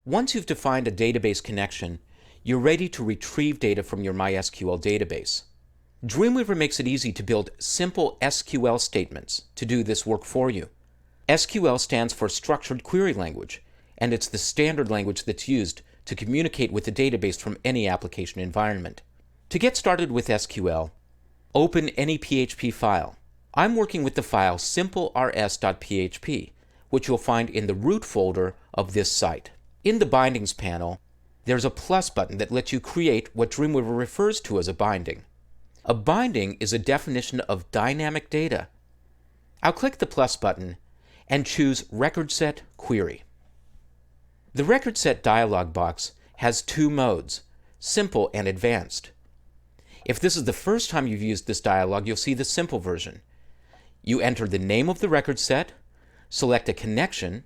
Once you've defined a database connection, you're ready to retrieve data from your MySQL database. Dreamweaver makes it easy to build simple SQL statements to do this work for you. SQL stands for Structured Query Language, and it's the standard language that's used to communicate with the database from any application environment. To get started with SQL, open any PHP file. I'm working with the file simpleRs.php, which you'll find in the root folder of this site. In the Bindings panel, there's a plus button that lets you create what Dreamweaver refers to as a binding. A binding is a definition of dynamic data. I'll click the plus button and choose Record Set Query. The Record Set dialog box has two modes, Simple and Advanced. If this is the first time you've used this dialog, you'll see the simple version. You enter the name of the record set, select a connection,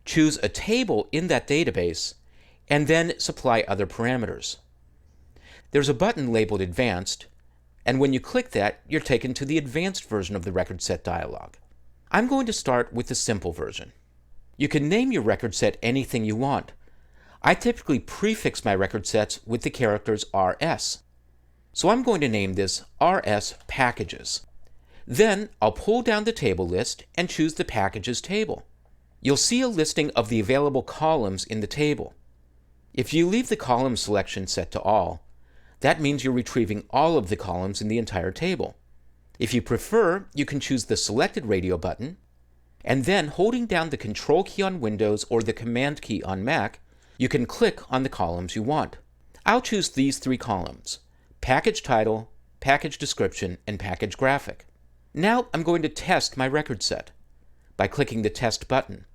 choose a table in that database, and then supply other parameters. There's a button labeled Advanced, and when you click that, you're taken to the advanced version of the record set dialog. I'm going to start with the simple version. You can name your record set anything you want. I typically prefix my record sets with the characters RS. So I'm going to name this RS Packages. Then I'll pull down the table list and choose the Packages table. You'll see a listing of the available columns in the table. If you leave the column selection set to all, that means you're retrieving all of the columns in the entire table. If you prefer, you can choose the Selected Radio button, and then holding down the Control key on Windows or the Command key on Mac, you can click on the columns you want. I'll choose these three columns: Package Title, Package Description, and Package Graphic. Now I'm going to test my record set by clicking the Test button.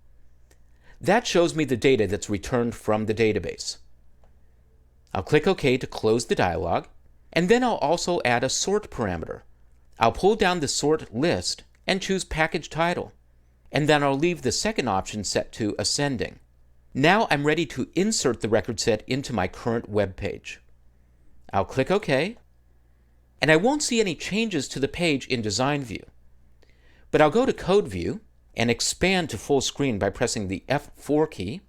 That shows me the data that's returned from the database. I'll click OK to close the dialog, and then I'll also add a sort parameter. I'll pull down the sort list and choose Package Title, and then I'll leave the second option set to Ascending. Now I'm ready to insert the record set into my current web page. I'll click OK, and I won't see any changes to the page in Design View. But I'll go to Code View and expand to full screen by pressing the F4 key,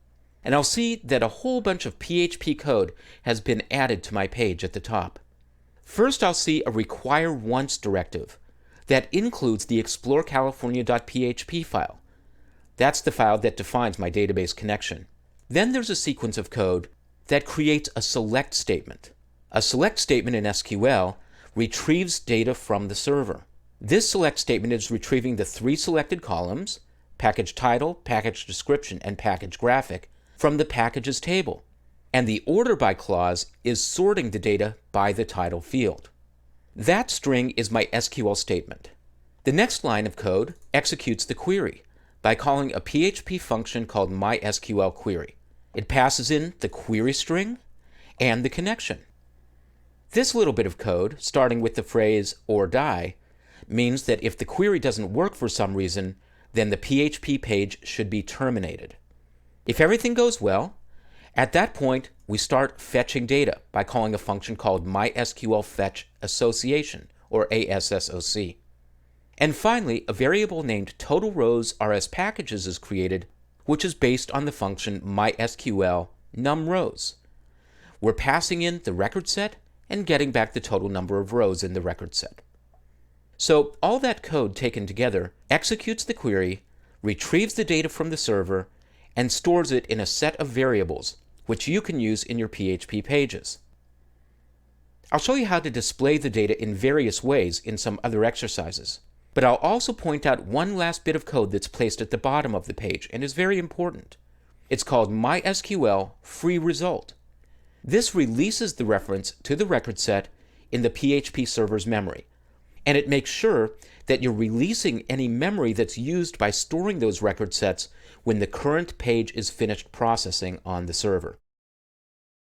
and I'll see that a whole bunch of PHP code has been added to my page at the top. First, I'll see a Require Once directive that includes the explorecalifornia.php file. That's the file that defines my database connection. Then there's a sequence of code that creates a select statement. A select statement in SQL retrieves data from the server. This select statement is retrieving the three selected columns, Package Title, Package Description, and Package Graphic, from the Packages table. And the Order By clause is sorting the data by the title field. That string is my SQL statement. The next line of code executes the query by calling a PHP function called MySQLQuery. It passes in the query string and the connection. This little bit of code, starting with the phrase or die, means that if the query doesn't work for some reason, then the PHP page should be terminated. If everything goes well, at that point we start fetching data by calling a function called MySQLFetchAssociation, or ASSOC. And finally, a variable named TotalRowsRsPackages is created, which is based on the function MySQLNumRows. We're passing in the record set and getting back the total number of rows in the record set. So all that code taken together executes the query, retrieves the data from the server, and stores it in a set of variables, which you can use in your PHP pages. I'll show you how to display the data in various ways in some other exercises, but I'll also point out one last bit of code that's placed at the bottom of the page and is very important. It's called MySQL free result. This releases the reference to the record set in the PHP server's memory, and it makes sure that you're releasing any memory that's used by storing those record sets when the current page is finished processing on the server.